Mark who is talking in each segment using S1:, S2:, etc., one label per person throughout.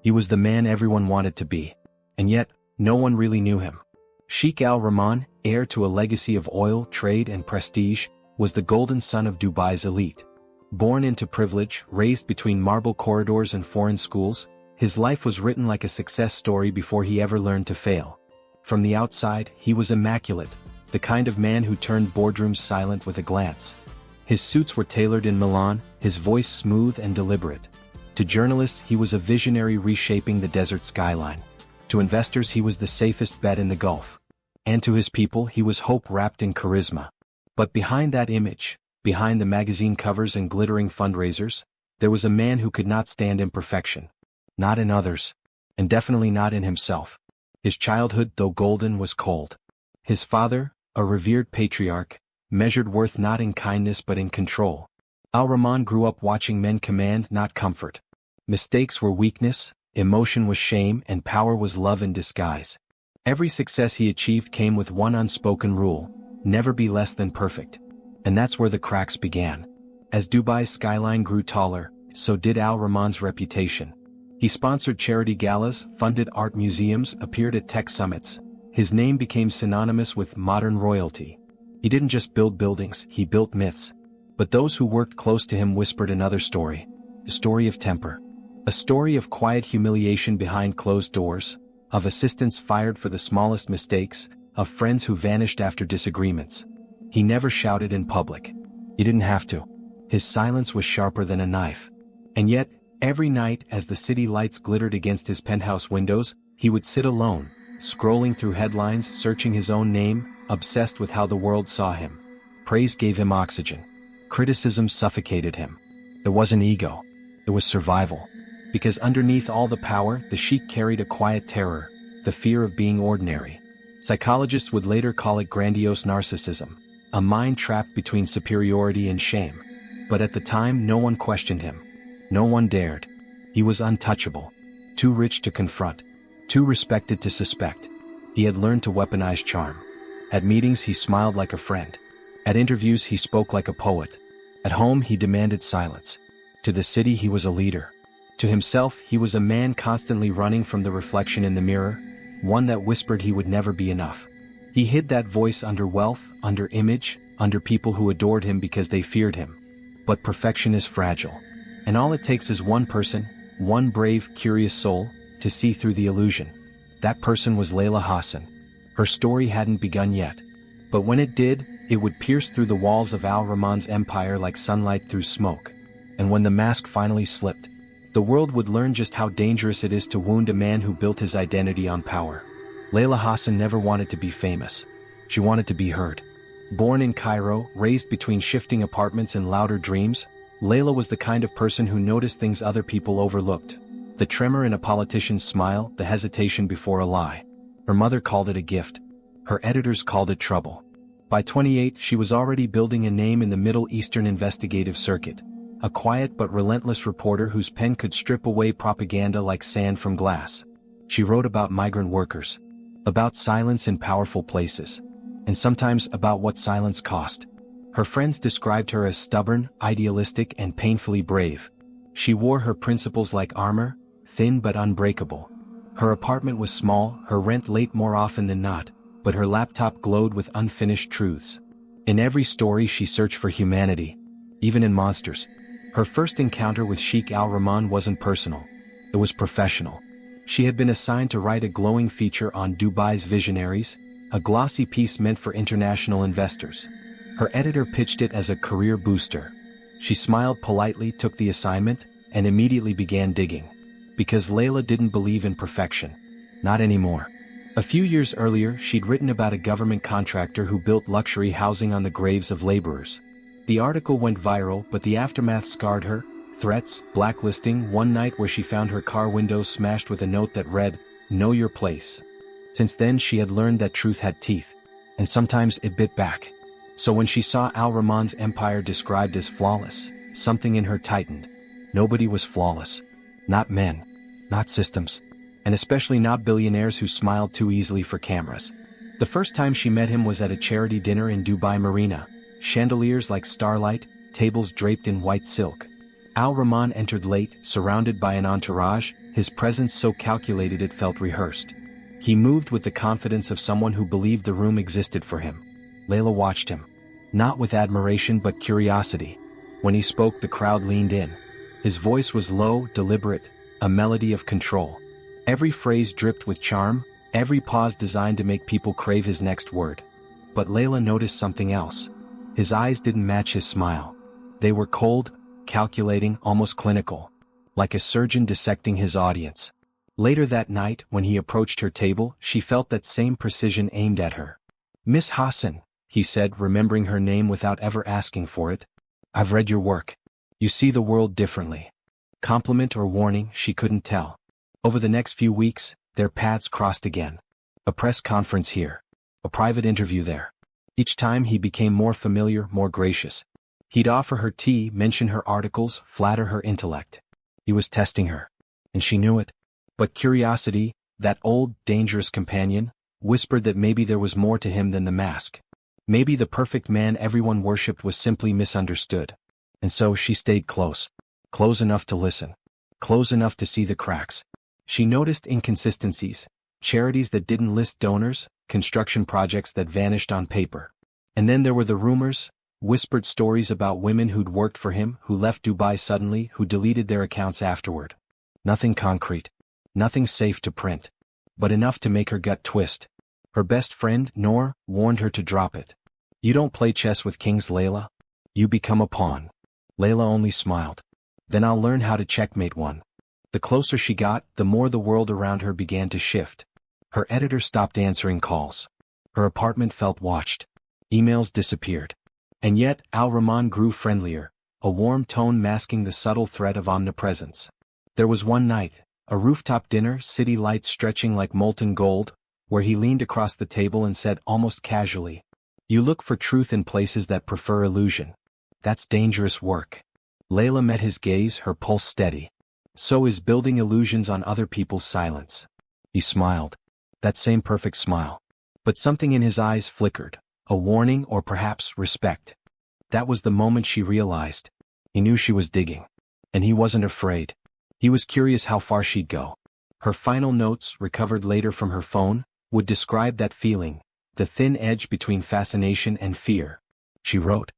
S1: He was the man everyone wanted to be. And yet, no one really knew him. Sheikh Al Rahman, heir to a legacy of oil, trade and prestige, was the golden son of Dubai's elite. Born into privilege, raised between marble corridors and foreign schools, his life was written like a success story before he ever learned to fail. From the outside, he was immaculate, the kind of man who turned boardrooms silent with a glance. His suits were tailored in Milan, his voice smooth and deliberate. To journalists, he was a visionary reshaping the desert skyline. To investors, he was the safest bet in the Gulf. And to his people, he was hope wrapped in charisma. But behind that image, behind the magazine covers and glittering fundraisers, there was a man who could not stand imperfection. Not in others. And definitely not in himself. His childhood, though golden, was cold. His father, a revered patriarch, measured worth not in kindness but in control. Al-Rahman grew up watching men command, not comfort. Mistakes were weakness, emotion was shame, and power was love in disguise. Every success he achieved came with one unspoken rule: never be less than perfect. And that's where the cracks began. As Dubai's skyline grew taller, so did Al-Rahman's reputation. He sponsored charity galas, funded art museums, appeared at tech summits. His name became synonymous with modern royalty. He didn't just build buildings, he built myths. But those who worked close to him whispered another story. The story of temper. A story of quiet humiliation behind closed doors, of assistants fired for the smallest mistakes, of friends who vanished after disagreements. He never shouted in public. He didn't have to. His silence was sharper than a knife. And yet, every night as the city lights glittered against his penthouse windows, he would sit alone, scrolling through headlines, searching his own name, obsessed with how the world saw him. Praise gave him oxygen. Criticism suffocated him. It wasn't ego. It was survival. Because underneath all the power, the sheik carried a quiet terror, the fear of being ordinary. Psychologists would later call it grandiose narcissism, a mind trapped between superiority and shame. But at the time, no one questioned him. No one dared. He was untouchable. Too rich to confront. Too respected to suspect. He had learned to weaponize charm. At meetings, he smiled like a friend. At interviews, he spoke like a poet. At home, he demanded silence. To the city, he was a leader. To himself, he was a man constantly running from the reflection in the mirror, one that whispered he would never be enough. He hid that voice under wealth, under image, under people who adored him because they feared him. But perfection is fragile. And all it takes is one person, one brave, curious soul, to see through the illusion. That person was Leila Hassan. Her story hadn't begun yet. But when it did, it would pierce through the walls of Al-Rahman's empire like sunlight through smoke. And when the mask finally slipped, the world would learn just how dangerous it is to wound a man who built his identity on power. Leila Hassan never wanted to be famous. She wanted to be heard. Born in Cairo, raised between shifting apartments and louder dreams, Leila was the kind of person who noticed things other people overlooked. The tremor in a politician's smile, the hesitation before a lie. Her mother called it a gift. Her editors called it trouble. By 28, she was already building a name in the Middle Eastern investigative circuit. A quiet but relentless reporter whose pen could strip away propaganda like sand from glass. She wrote about migrant workers. About silence in powerful places. And sometimes about what silence cost. Her friends described her as stubborn, idealistic, and painfully brave. She wore her principles like armor, thin but unbreakable. Her apartment was small, her rent late more often than not, but her laptop glowed with unfinished truths. In every story she searched for humanity, even in monsters. Her first encounter with Sheikh Al-Rahman wasn't personal. It was professional. She had been assigned to write a glowing feature on Dubai's visionaries, a glossy piece meant for international investors. Her editor pitched it as a career booster. She smiled politely, took the assignment, and immediately began digging. Because Leila didn't believe in perfection. Not anymore. A few years earlier, she'd written about a government contractor who built luxury housing on the graves of laborers. The article went viral, but the aftermath scarred her. Threats, blacklisting, one night where she found her car windows smashed with a note that read, "Know your place." Since then she had learned that truth had teeth. And sometimes it bit back. So when she saw Al-Rahman's empire described as flawless, something in her tightened. Nobody was flawless. Not men. Not systems. And especially not billionaires who smiled too easily for cameras. The first time she met him was at a charity dinner in Dubai Marina. Chandeliers like starlight, tables draped in white silk. Al-Rahman entered late, surrounded by an entourage, his presence so calculated it felt rehearsed. He moved with the confidence of someone who believed the room existed for him. Leila watched him. Not with admiration but curiosity. When he spoke, the crowd leaned in. His voice was low, deliberate, a melody of control. Every phrase dripped with charm, every pause designed to make people crave his next word. But Leila noticed something else. His eyes didn't match his smile. They were cold, calculating, almost clinical. Like a surgeon dissecting his audience. Later that night, when he approached her table, she felt that same precision aimed at her. "Miss Hassan," he said, remembering her name without ever asking for it. "I've read your work. You see the world differently." Compliment or warning, she couldn't tell. Over the next few weeks, their paths crossed again. A press conference here. A private interview there. Each time he became more familiar, more gracious. He'd offer her tea, mention her articles, flatter her intellect. He was testing her. And she knew it. But curiosity, that old, dangerous companion, whispered that maybe there was more to him than the mask. Maybe the perfect man everyone worshipped was simply misunderstood. And so she stayed close. Close enough to listen. Close enough to see the cracks. She noticed inconsistencies, charities that didn't list donors, construction projects that vanished on paper. And then there were the rumors, whispered stories about women who'd worked for him, who left Dubai suddenly, who deleted their accounts afterward. Nothing concrete. Nothing safe to print. But enough to make her gut twist. Her best friend, Noor, warned her to drop it. "You don't play chess with kings, Leila. You become a pawn." Leila only smiled. "Then I'll learn how to checkmate one." The closer she got, the more the world around her began to shift. Her editor stopped answering calls. Her apartment felt watched. Emails disappeared. And yet, Al-Rahman grew friendlier, a warm tone masking the subtle threat of omnipresence. There was one night, a rooftop dinner, city lights stretching like molten gold, where he leaned across the table and said almost casually, "You look for truth in places that prefer illusion. That's dangerous work." Leila met his gaze, her pulse steady. "So is building illusions on other people's silence." He smiled. That same perfect smile. But something in his eyes flickered, a warning or perhaps respect. That was the moment she realized. He knew she was digging. And he wasn't afraid. He was curious how far she'd go. Her final notes, recovered later from her phone, would describe that feeling, the thin edge between fascination and fear. She wrote,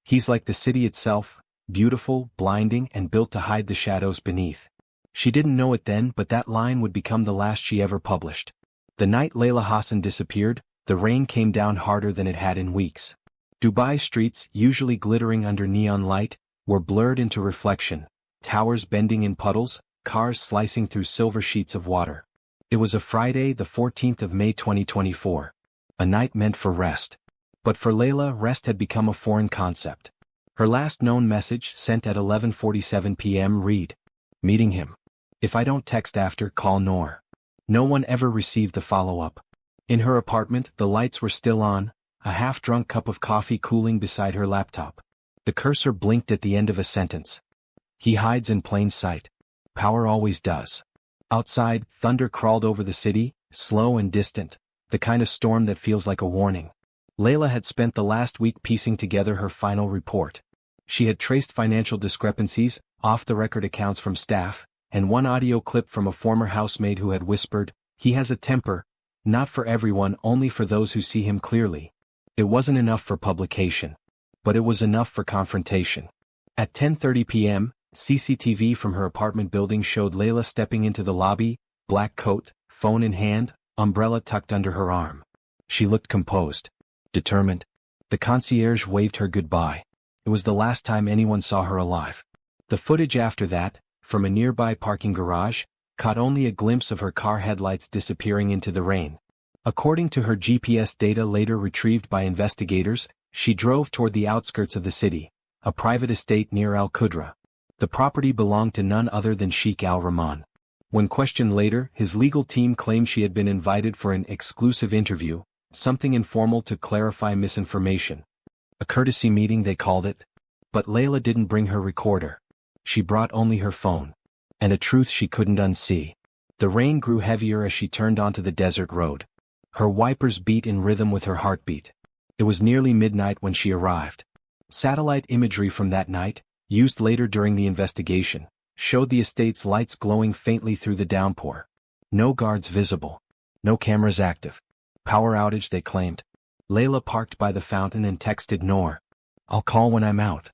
S1: "He's like the city itself, beautiful, blinding, and built to hide the shadows beneath." She didn't know it then, but that line would become the last she ever published. The night Leila Hassan disappeared, the rain came down harder than it had in weeks. Dubai's streets, usually glittering under neon light, were blurred into reflection, towers bending in puddles, cars slicing through silver sheets of water. It was a Friday, the 14th of May 2024. A night meant for rest. But for Leila, rest had become a foreign concept. Her last known message, sent at 11:47 p.m. read, "Meeting him. If I don't text after, call Noor." No one ever received the follow-up. In her apartment, the lights were still on, a half-drunk cup of coffee cooling beside her laptop. The cursor blinked at the end of a sentence. "He hides in plain sight. Power always does." Outside, thunder crawled over the city, slow and distant, the kind of storm that feels like a warning. Leila had spent the last week piecing together her final report. She had traced financial discrepancies, off-the-record accounts from staff, and one audio clip from a former housemaid who had whispered, "He has a temper, not for everyone, only for those who see him clearly." It wasn't enough for publication. But it was enough for confrontation. At 10:30 p.m., CCTV from her apartment building showed Leila stepping into the lobby, black coat, phone in hand, umbrella tucked under her arm. She looked composed. Determined. The concierge waved her goodbye. It was the last time anyone saw her alive. The footage after that, from a nearby parking garage, caught only a glimpse of her car headlights disappearing into the rain. According to her GPS data later retrieved by investigators, she drove toward the outskirts of the city, a private estate near Al-Qudra. The property belonged to none other than Sheikh Al-Rahman. When questioned later, his legal team claimed she had been invited for an exclusive interview, something informal to clarify misinformation. A courtesy meeting, they called it. But Leila didn't bring her recorder. She brought only her phone. And a truth she couldn't unsee. The rain grew heavier as she turned onto the desert road. Her wipers beat in rhythm with her heartbeat. It was nearly midnight when she arrived. Satellite imagery from that night, used later during the investigation, showed the estate's lights glowing faintly through the downpour. No guards visible. No cameras active. Power outage, they claimed. Leila parked by the fountain and texted Noor. "I'll call when I'm out.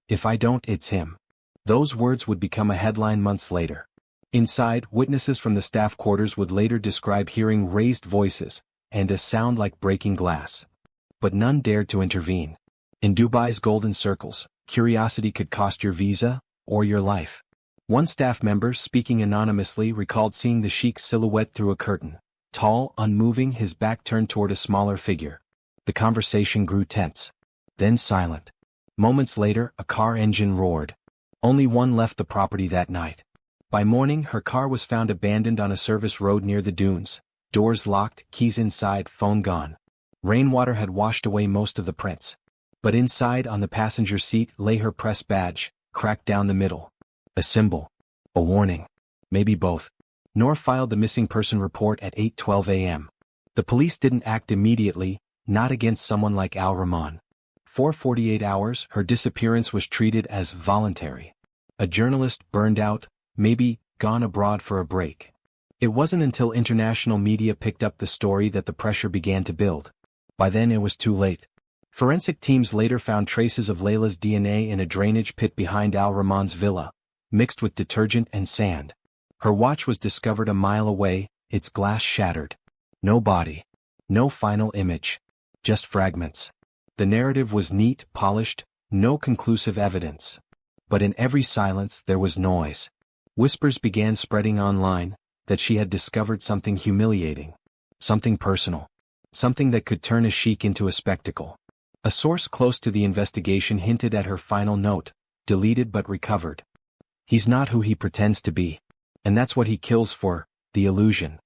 S1: If I don't, it's him." Those words would become a headline months later. Inside, witnesses from the staff quarters would later describe hearing raised voices and a sound like breaking glass. But none dared to intervene. In Dubai's golden circles, curiosity could cost your visa or your life. One staff member, speaking anonymously, recalled seeing the sheik's silhouette through a curtain, tall, unmoving, his back turned toward a smaller figure. The conversation grew tense. Then silent. Moments later, a car engine roared. Only one left the property that night. By morning, her car was found abandoned on a service road near the dunes. Doors locked, keys inside, phone gone. Rainwater had washed away most of the prints. But inside, on the passenger seat, lay her press badge, cracked down the middle. A symbol. A warning. Maybe both. Noor filed the missing person report at 8:12 a.m. The police didn't act immediately, not against someone like Al-Rahman. For 48 hours, her disappearance was treated as voluntary. A journalist, burned out, maybe gone abroad for a break. It wasn't until international media picked up the story that the pressure began to build. By then it was too late. Forensic teams later found traces of Leila's DNA in a drainage pit behind Al-Rahman's villa, mixed with detergent and sand. Her watch was discovered a mile away, its glass shattered. No body. No final image. Just fragments. The narrative was neat, polished, no conclusive evidence. But in every silence there was noise. Whispers began spreading online that she had discovered something humiliating. Something personal. Something that could turn a sheik into a spectacle. A source close to the investigation hinted at her final note, deleted but recovered. "He's not who he pretends to be. And that's what he kills for, the illusion."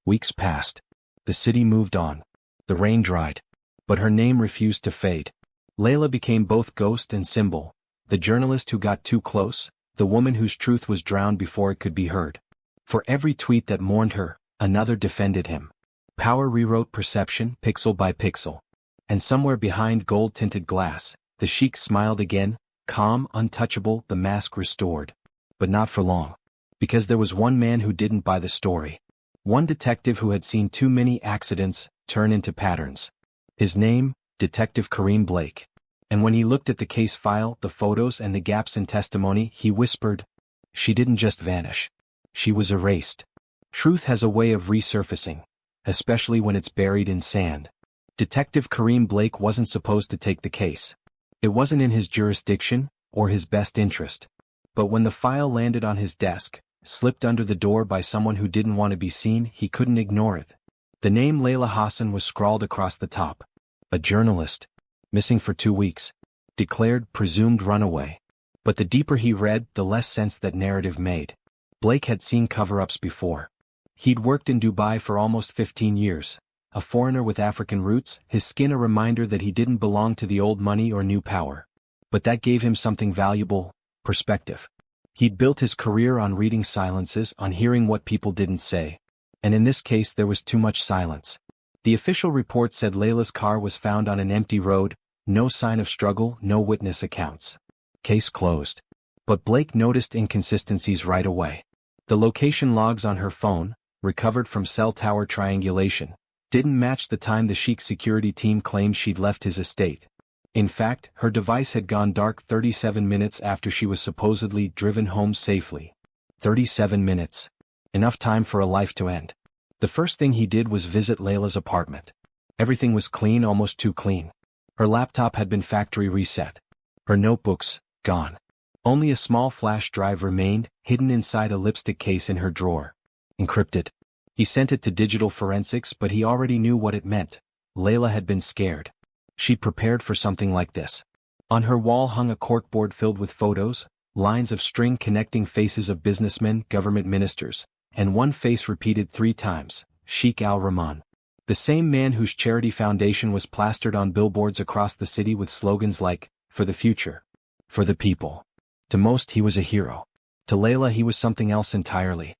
S1: Weeks passed. The city moved on. The rain dried. But her name refused to fade. Leila became both ghost and symbol. The journalist who got too close, the woman whose truth was drowned before it could be heard. For every tweet that mourned her, another defended him. Power rewrote perception, pixel by pixel. And somewhere behind gold-tinted glass, the sheik smiled again, calm, untouchable, the mask restored. But not for long. Because there was one man who didn't buy the story. One detective who had seen too many accidents turn into patterns. His name, Detective Kareem Blake. And when he looked at the case file, the photos and the gaps in testimony, he whispered, "She didn't just vanish. She was erased." Truth has a way of resurfacing, especially when it's buried in sand. Detective Kareem Blake wasn't supposed to take the case. It wasn't in his jurisdiction, or his best interest. But when the file landed on his desk, slipped under the door by someone who didn't want to be seen, he couldn't ignore it. The name Leila Hassan was scrawled across the top. A journalist. Missing for 2 weeks. Declared presumed runaway. But the deeper he read, the less sense that narrative made. Blake had seen cover-ups before. He'd worked in Dubai for almost 15 years. A foreigner with African roots, his skin a reminder that he didn't belong to the old money or new power. But that gave him something valuable, perspective. He'd built his career on reading silences, on hearing what people didn't say. And in this case there was too much silence. The official report said Leila's car was found on an empty road, no sign of struggle, no witness accounts. Case closed. But Blake noticed inconsistencies right away. The location logs on her phone, recovered from cell tower triangulation, didn't match the time the sheik's security team claimed she'd left his estate. In fact, her device had gone dark 37 minutes after she was supposedly driven home safely. 37 minutes. Enough time for a life to end. The first thing he did was visit Leila's apartment. Everything was clean, almost too clean. Her laptop had been factory reset. Her notebooks, gone. Only a small flash drive remained, hidden inside a lipstick case in her drawer. Encrypted. He sent it to digital forensics, but he already knew what it meant. Leila had been scared. She'd prepared for something like this. On her wall hung a corkboard filled with photos, lines of string connecting faces of businessmen, government ministers, and one face repeated 3 times, Sheikh Al-Rahman. The same man whose charity foundation was plastered on billboards across the city with slogans like, "For the future. For the people." To most he was a hero. To Leila he was something else entirely.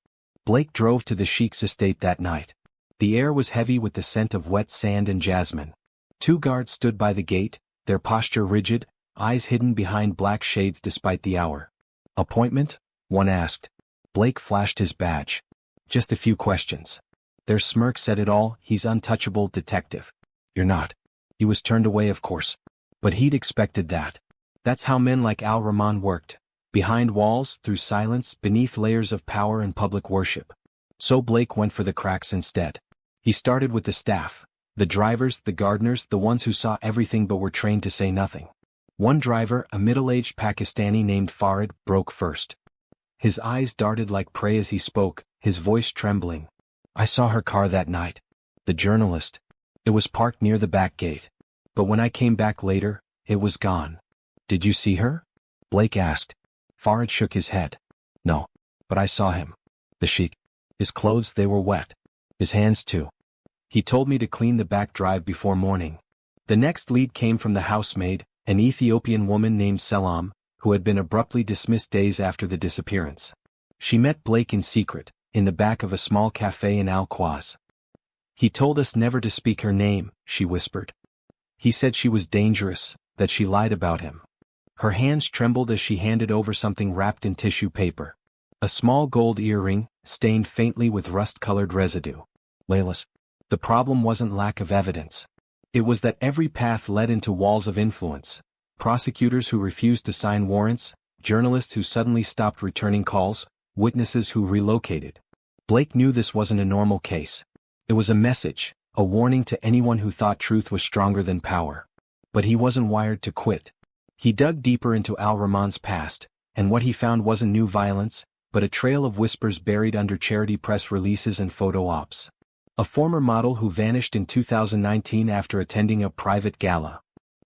S1: Blake drove to the Sheik's estate that night. The air was heavy with the scent of wet sand and jasmine. 2 guards stood by the gate, their posture rigid, eyes hidden behind black shades despite the hour. Appointment? one asked. Blake flashed his badge. Just a few questions. Their smirk said it all. He's untouchable, detective. You're not. He was turned away, of course. But he'd expected that. That's how men like Al Rahman worked. Behind walls, through silence, beneath layers of power and public worship. So Blake went for the cracks instead. He started with the staff. The drivers, the gardeners, the ones who saw everything but were trained to say nothing. One driver, a middle-aged Pakistani named Farid, broke first. His eyes darted like prey as he spoke, his voice trembling. I saw her car that night. The journalist. It was parked near the back gate. But when I came back later, it was gone. Did you see her? Blake asked. Farid shook his head. No. But I saw him. The sheik. His clothes, they were wet. His hands too. He told me to clean the back drive before morning. The next lead came from the housemaid, an Ethiopian woman named Selam, who had been abruptly dismissed days after the disappearance. She met Blake in secret, in the back of a small cafe in Al-Quaz. He told us never to speak her name, she whispered. He said she was dangerous, that she lied about him. Her hands trembled as she handed over something wrapped in tissue paper. A small gold earring, stained faintly with rust-colored residue. Leila's. The problem wasn't lack of evidence. It was that every path led into walls of influence. Prosecutors who refused to sign warrants, journalists who suddenly stopped returning calls, witnesses who relocated. Blake knew this wasn't a normal case. It was a message, a warning to anyone who thought truth was stronger than power. But he wasn't wired to quit. He dug deeper into Al Rahman's past, and what he found wasn't new violence, but a trail of whispers buried under charity press releases and photo ops. A former model who vanished in 2019 after attending a private gala.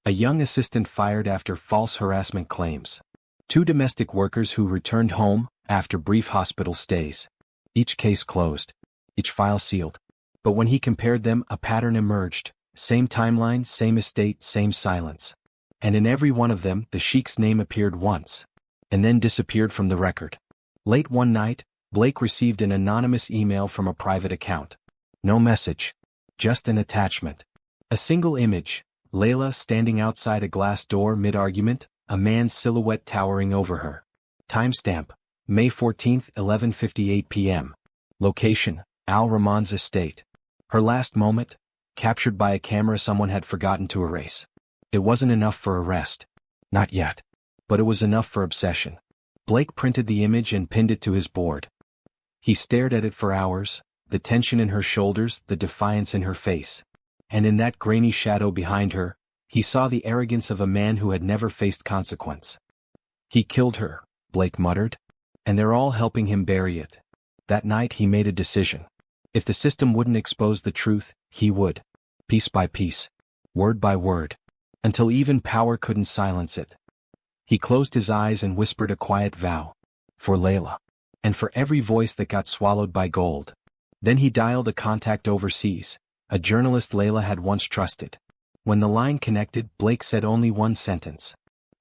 S1: A young assistant fired after false harassment claims. 2 domestic workers who returned home after brief hospital stays. Each case closed. Each file sealed. But when he compared them, a pattern emerged. Same timeline, same estate, same silence. And in every one of them, the sheik's name appeared once. And then disappeared from the record. Late one night, Blake received an anonymous email from a private account. No message. Just an attachment. A single image. Leila standing outside a glass door mid-argument, a man's silhouette towering over her. Timestamp. May 14, 11:58 p.m. Location. Al Rahman's estate. Her last moment. Captured by a camera someone had forgotten to erase. It wasn't enough for arrest. Not yet. But it was enough for obsession. Blake printed the image and pinned it to his board. He stared at it for hours, the tension in her shoulders, the defiance in her face. And in that grainy shadow behind her, he saw the arrogance of a man who had never faced consequence. He killed her, Blake muttered. And they're all helping him bury it. That night he made a decision. If the system wouldn't expose the truth, he would. Piece by piece. Word by word. Until even power couldn't silence it. He closed his eyes and whispered a quiet vow. For Leila. And for every voice that got swallowed by gold. Then he dialed a contact overseas, a journalist Leila had once trusted. When the line connected, Blake said only one sentence.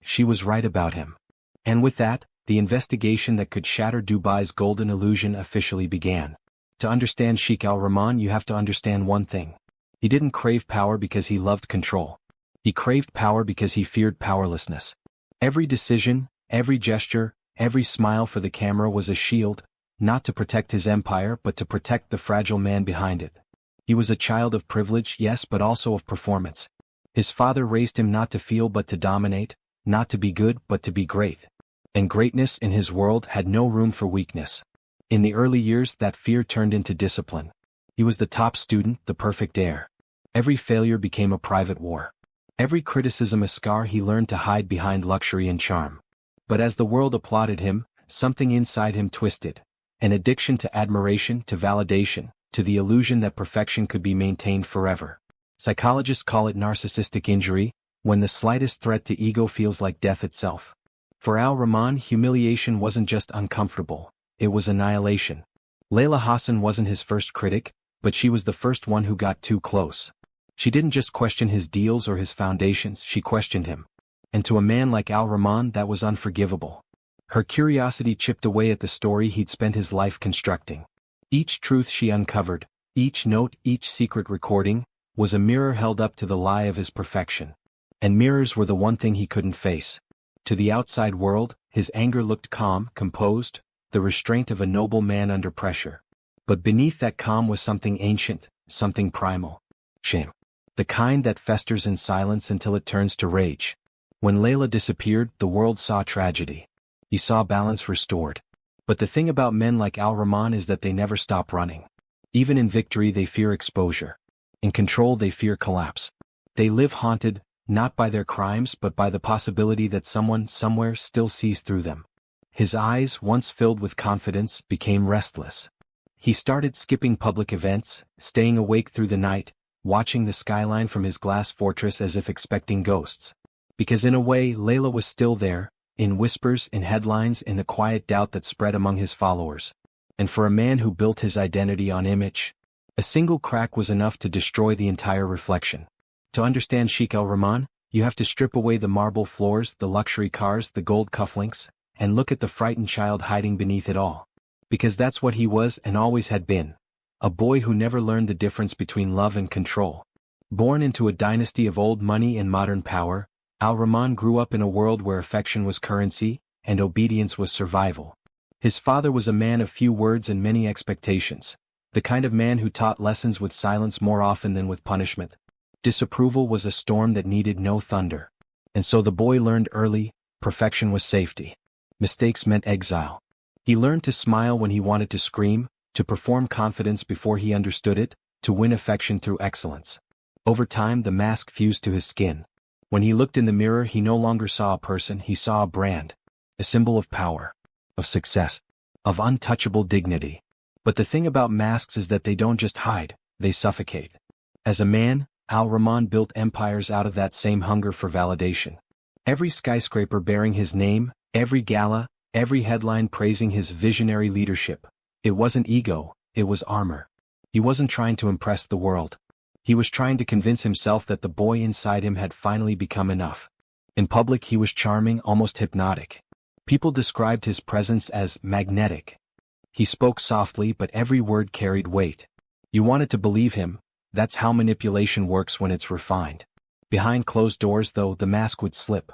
S1: She was right about him. And with that, the investigation that could shatter Dubai's golden illusion officially began. To understand Sheikh Al Rahman, you have to understand one thing. He didn't crave power because he loved control. He craved power because he feared powerlessness. Every decision, every gesture, every smile for the camera was a shield, not to protect his empire but to protect the fragile man behind it. He was a child of privilege, yes, but also of performance. His father raised him not to feel but to dominate, not to be good but to be great. And greatness in his world had no room for weakness. In the early years that fear turned into discipline. He was the top student, the perfect heir. Every failure became a private war. Every criticism a scar he learned to hide behind luxury and charm. But as the world applauded him, something inside him twisted. An addiction to admiration, to validation, to the illusion that perfection could be maintained forever. Psychologists call it narcissistic injury, when the slightest threat to ego feels like death itself. For Al Rahman, humiliation wasn't just uncomfortable, it was annihilation. Leila Hassan wasn't his first critic, but she was the first one who got too close. She didn't just question his deals or his foundations, she questioned him. And to a man like Al Rahman, that was unforgivable. Her curiosity chipped away at the story he'd spent his life constructing. Each truth she uncovered, each note, each secret recording, was a mirror held up to the lie of his perfection. And mirrors were the one thing he couldn't face. To the outside world, his anger looked calm, composed, the restraint of a noble man under pressure. But beneath that calm was something ancient, something primal. Shame. The kind that festers in silence until it turns to rage. When Leila disappeared, the world saw tragedy. He saw balance restored. But the thing about men like Al-Rahman is that they never stop running. Even in victory they fear exposure. In control they fear collapse. They live haunted, not by their crimes but by the possibility that someone somewhere still sees through them. His eyes, once filled with confidence, became restless. He started skipping public events, staying awake through the night, watching the skyline from his glass fortress as if expecting ghosts. Because in a way, Leila was still there, in whispers, in headlines, in the quiet doubt that spread among his followers. And for a man who built his identity on image, a single crack was enough to destroy the entire reflection. To understand Sheikh Al-Rahman, you have to strip away the marble floors, the luxury cars, the gold cufflinks, and look at the frightened child hiding beneath it all. Because that's what he was and always had been. A boy who never learned the difference between love and control. Born into a dynasty of old money and modern power, Al-Rahman grew up in a world where affection was currency, and obedience was survival. His father was a man of few words and many expectations. The kind of man who taught lessons with silence more often than with punishment. Disapproval was a storm that needed no thunder. And so the boy learned early, perfection was safety. Mistakes meant exile. He learned to smile when he wanted to scream, to perform confidence before he understood it, to win affection through excellence. Over time the mask fused to his skin. When he looked in the mirror he no longer saw a person, he saw a brand. A symbol of power. Of success. Of untouchable dignity. But the thing about masks is that they don't just hide, they suffocate. As a man, Al-Rahman built empires out of that same hunger for validation. Every skyscraper bearing his name, every gala, every headline praising his visionary leadership. It wasn't ego, it was armor. He wasn't trying to impress the world. He was trying to convince himself that the boy inside him had finally become enough. In public he was charming, almost hypnotic. People described his presence as magnetic. He spoke softly but every word carried weight. You wanted to believe him. That's how manipulation works when it's refined. Behind closed doors though, the mask would slip.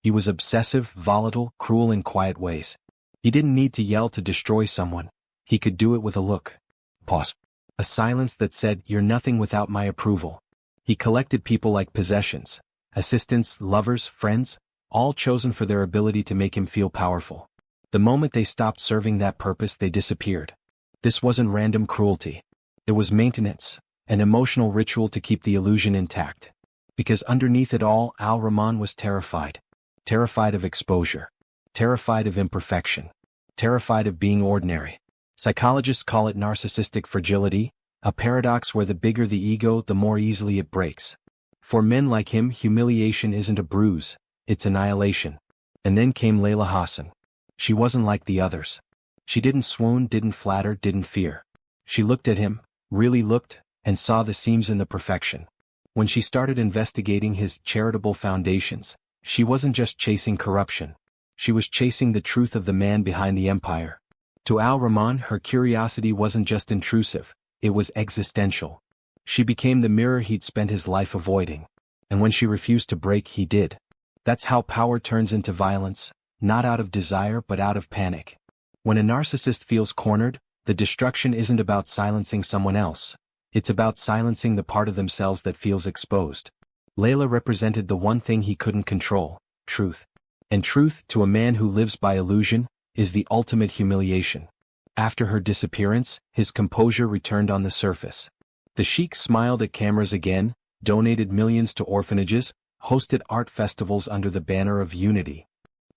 S1: He was obsessive, volatile, cruel in quiet ways. He didn't need to yell to destroy someone. He could do it with a look. Pause. A silence that said, "You're nothing without my approval." He collected people like possessions. Assistants, lovers, friends, all chosen for their ability to make him feel powerful. The moment they stopped serving that purpose, they disappeared. This wasn't random cruelty. It was maintenance, an emotional ritual to keep the illusion intact. Because underneath it all, Al-Rahman was terrified. Terrified of exposure. Terrified of imperfection. Terrified of being ordinary. Psychologists call it narcissistic fragility, a paradox where the bigger the ego, the more easily it breaks. For men like him, humiliation isn't a bruise, it's annihilation. And then came Leila Hassan. She wasn't like the others. She didn't swoon, didn't flatter, didn't fear. She looked at him, really looked, and saw the seams in the perfection. When she started investigating his charitable foundations, she wasn't just chasing corruption. She was chasing the truth of the man behind the empire. To Al-Rahman, her curiosity wasn't just intrusive, it was existential. She became the mirror he'd spent his life avoiding. And when she refused to break, he did. That's how power turns into violence, not out of desire but out of panic. When a narcissist feels cornered, the destruction isn't about silencing someone else. It's about silencing the part of themselves that feels exposed. Leila represented the one thing he couldn't control, truth. And truth, to a man who lives by illusion, is the ultimate humiliation. After her disappearance, his composure returned on the surface. The sheik smiled at cameras again, donated millions to orphanages, hosted art festivals under the banner of unity.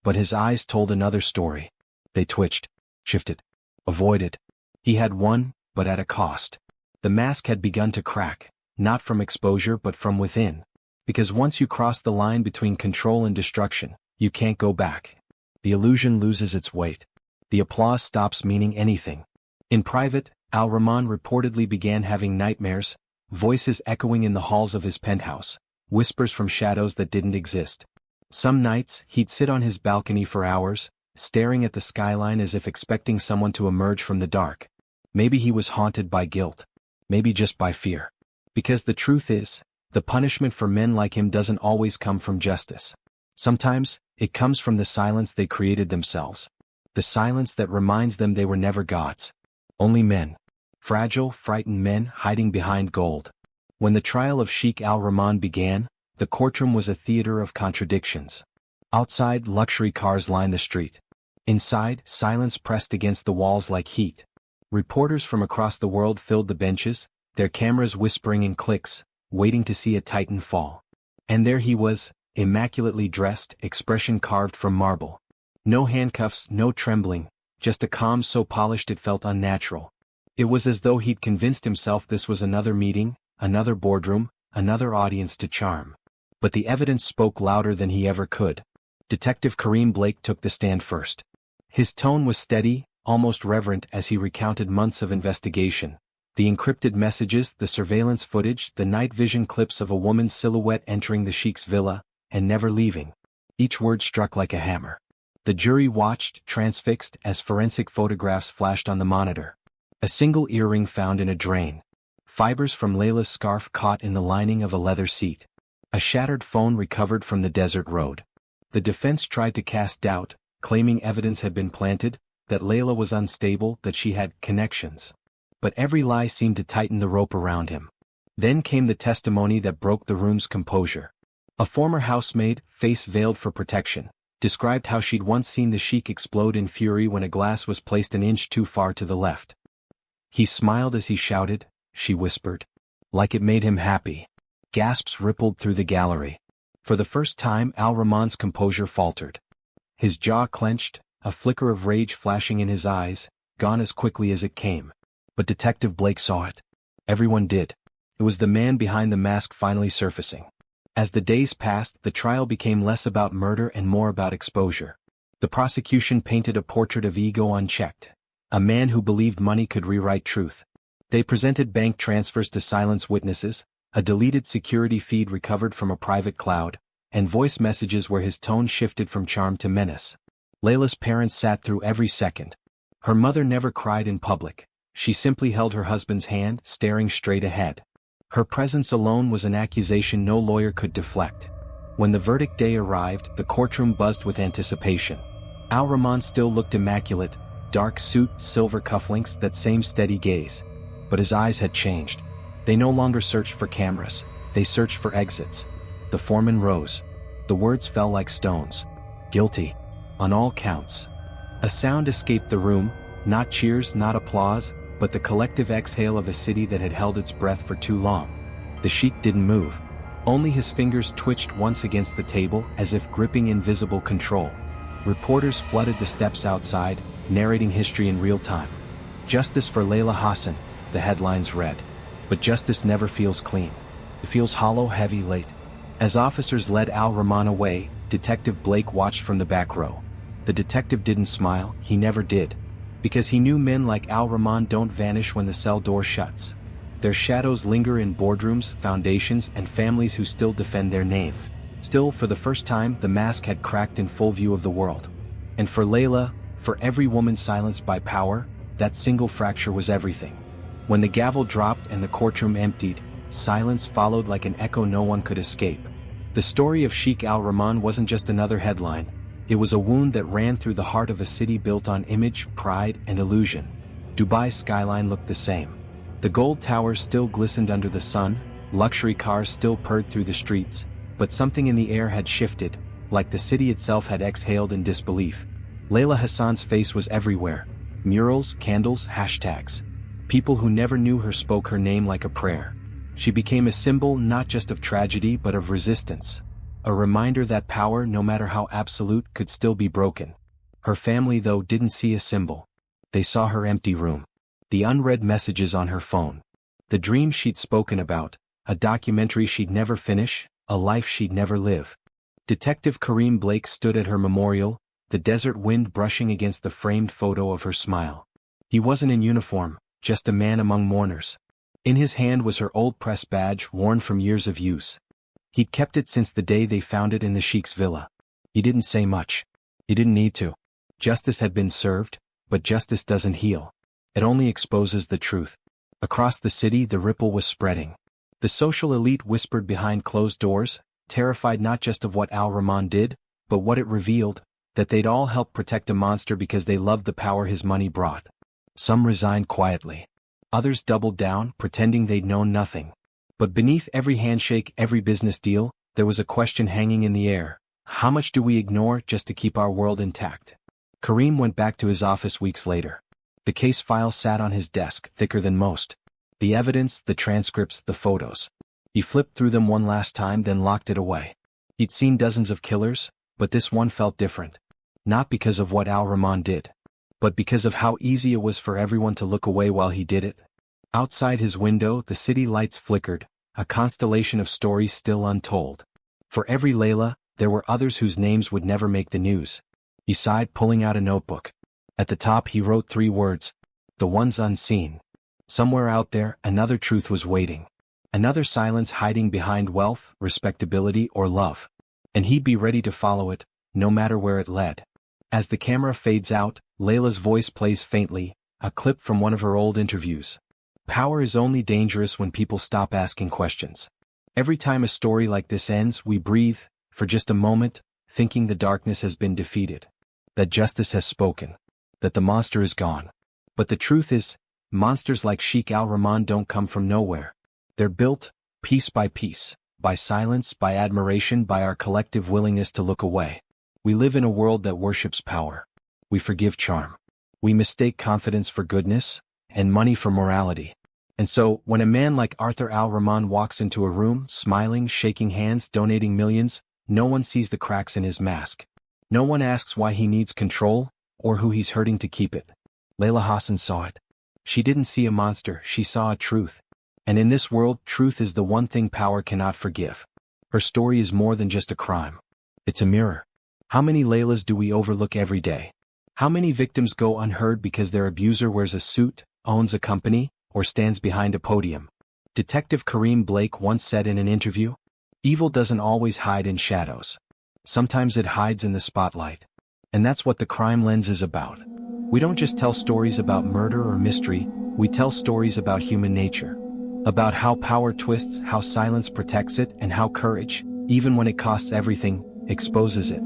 S1: But his eyes told another story. They twitched, shifted, avoided. He had won, but at a cost. The mask had begun to crack, not from exposure but from within. Because once you cross the line between control and destruction, you can't go back. The illusion loses its weight. The applause stops meaning anything. In private, Al-Rahman reportedly began having nightmares, voices echoing in the halls of his penthouse, whispers from shadows that didn't exist. Some nights, he'd sit on his balcony for hours, staring at the skyline as if expecting someone to emerge from the dark. Maybe he was haunted by guilt. Maybe just by fear. Because the truth is, the punishment for men like him doesn't always come from justice. Sometimes, it comes from the silence they created themselves. The silence that reminds them they were never gods. Only men. Fragile, frightened men hiding behind gold. When the trial of Sheikh al-Rahman began, the courtroom was a theater of contradictions. Outside, luxury cars lined the street. Inside, silence pressed against the walls like heat. Reporters from across the world filled the benches, their cameras whispering in clicks, waiting to see a titan fall. And there he was, immaculately dressed, expression carved from marble. No handcuffs, no trembling, just a calm so polished it felt unnatural. It was as though he'd convinced himself this was another meeting, another boardroom, another audience to charm. But the evidence spoke louder than he ever could. Detective Kareem Blake took the stand first. His tone was steady, almost reverent as he recounted months of investigation. The encrypted messages, the surveillance footage, the night vision clips of a woman's silhouette entering the Sheikh's villa, and never leaving. Each word struck like a hammer. The jury watched, transfixed, as forensic photographs flashed on the monitor. A single earring found in a drain. Fibers from Leila's scarf caught in the lining of a leather seat. A shattered phone recovered from the desert road. The defense tried to cast doubt, claiming evidence had been planted, that Leila was unstable, that she had connections. But every lie seemed to tighten the rope around him. Then came the testimony that broke the room's composure. A former housemaid, face veiled for protection, described how she'd once seen the Sheikh explode in fury when a glass was placed an inch too far to the left. He smiled as he shouted, she whispered. Like it made him happy. Gasps rippled through the gallery. For the first time al-Rahman's composure faltered. His jaw clenched, a flicker of rage flashing in his eyes, gone as quickly as it came. But Detective Blake saw it. Everyone did. It was the man behind the mask finally surfacing. As the days passed, the trial became less about murder and more about exposure. The prosecution painted a portrait of ego unchecked. A man who believed money could rewrite truth. They presented bank transfers to silence witnesses, a deleted security feed recovered from a private cloud, and voice messages where his tone shifted from charm to menace. Leila's parents sat through every second. Her mother never cried in public. She simply held her husband's hand, staring straight ahead. Her presence alone was an accusation no lawyer could deflect. When the verdict day arrived, the courtroom buzzed with anticipation. Al-Rahman still looked immaculate, dark suit, silver cufflinks, that same steady gaze. But his eyes had changed. They no longer searched for cameras. They searched for exits. The foreman rose. The words fell like stones. Guilty. On all counts. A sound escaped the room, not cheers, not applause, but the collective exhale of a city that had held its breath for too long. The Sheikh didn't move. Only his fingers twitched once against the table as if gripping invisible control. Reporters flooded the steps outside, narrating history in real time. Justice for Leila Hassan, the headlines read. But justice never feels clean. It feels hollow, heavy, late. As officers led al-Rahman away, Detective Blake watched from the back row. The detective didn't smile, he never did. Because he knew men like al-Rahman don't vanish when the cell door shuts. Their shadows linger in boardrooms, foundations, and families who still defend their name. Still, for the first time, the mask had cracked in full view of the world. And for Leila, for every woman silenced by power, that single fracture was everything. When the gavel dropped and the courtroom emptied, silence followed like an echo no one could escape. The story of Sheikh al-Rahman wasn't just another headline. It was a wound that ran through the heart of a city built on image, pride, and illusion. Dubai's skyline looked the same. The gold towers still glistened under the sun, luxury cars still purred through the streets, but something in the air had shifted, like the city itself had exhaled in disbelief. Leila Hassan's face was everywhere. Murals, candles, hashtags. People who never knew her spoke her name like a prayer. She became a symbol not just of tragedy but of resistance. A reminder that power, no matter how absolute, could still be broken. Her family, though, didn't see a symbol. They saw her empty room. The unread messages on her phone. The dreams she'd spoken about, a documentary she'd never finish, a life she'd never live. Detective Kareem Blake stood at her memorial, the desert wind brushing against the framed photo of her smile. He wasn't in uniform, just a man among mourners. In his hand was her old press badge, worn from years of use. He'd kept it since the day they found it in the Sheikh's villa. He didn't say much. He didn't need to. Justice had been served, but justice doesn't heal. It only exposes the truth. Across the city, the ripple was spreading. The social elite whispered behind closed doors, terrified not just of what al-Rahman did, but what it revealed, that they'd all help protect a monster because they loved the power his money brought. Some resigned quietly. Others doubled down, pretending they'd known nothing. But beneath every handshake, every business deal, there was a question hanging in the air. How much do we ignore just to keep our world intact? Karim went back to his office weeks later. The case file sat on his desk, thicker than most. The evidence, the transcripts, the photos. He flipped through them one last time, then locked it away. He'd seen dozens of killers, but this one felt different. Not because of what Al-Rahman did, but because of how easy it was for everyone to look away while he did it. Outside his window, the city lights flickered, a constellation of stories still untold. For every Leila, there were others whose names would never make the news. He sighed, pulling out a notebook. At the top he wrote 3 words. The ones unseen. Somewhere out there, another truth was waiting. Another silence hiding behind wealth, respectability, or love. And he'd be ready to follow it, no matter where it led. As the camera fades out, Leila's voice plays faintly, a clip from one of her old interviews. Power is only dangerous when people stop asking questions. Every time a story like this ends, we breathe, for just a moment, thinking the darkness has been defeated. That justice has spoken. That the monster is gone. But the truth is, monsters like Sheikh Al-Rahman don't come from nowhere. They're built, piece by piece, by silence, by admiration, by our collective willingness to look away. We live in a world that worships power. We forgive charm. We mistake confidence for goodness, and money for morality. And so, when a man like Arthur Al-Rahman walks into a room, smiling, shaking hands, donating millions, no one sees the cracks in his mask. No one asks why he needs control, or who he's hurting to keep it. Leila Hassan saw it. She didn't see a monster, she saw a truth. And in this world, truth is the one thing power cannot forgive. Her story is more than just a crime. It's a mirror. How many Leilas do we overlook every day? How many victims go unheard because their abuser wears a suit, owns a company, or stands behind a podium? Detective Karim Blake once said in an interview, "Evil doesn't always hide in shadows. Sometimes it hides in the spotlight." And that's what the Crime Lens is about. We don't just tell stories about murder or mystery, we tell stories about human nature. About how power twists, how silence protects it, and how courage, even when it costs everything, exposes it.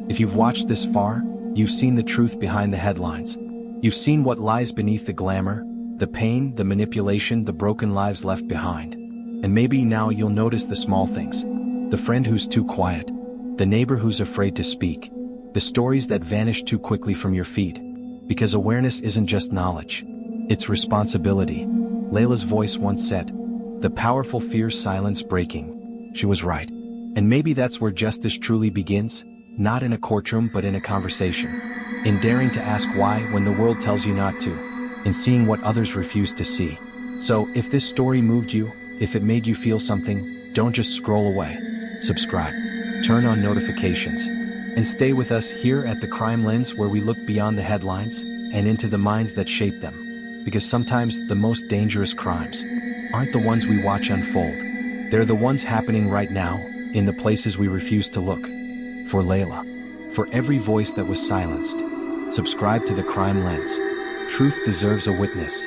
S1: If you've watched this far, you've seen the truth behind the headlines. You've seen what lies beneath the glamour, the pain, the manipulation, the broken lives left behind. And maybe now you'll notice the small things. The friend who's too quiet. The neighbor who's afraid to speak. The stories that vanish too quickly from your feed. Because awareness isn't just knowledge. It's responsibility. Leila's voice once said, "The powerful fear silence breaking." She was right. And maybe that's where justice truly begins, not in a courtroom but in a conversation. In daring to ask why when the world tells you not to. In seeing what others refuse to see. So, if this story moved you, if it made you feel something, don't just scroll away. Subscribe. Turn on notifications. And stay with us here at the Crime Lens, where we look beyond the headlines and into the minds that shape them. Because sometimes the most dangerous crimes aren't the ones we watch unfold. They're the ones happening right now, in the places we refuse to look. For Leila. For every voice that was silenced. Subscribe to the Crime Lens. Truth deserves a witness.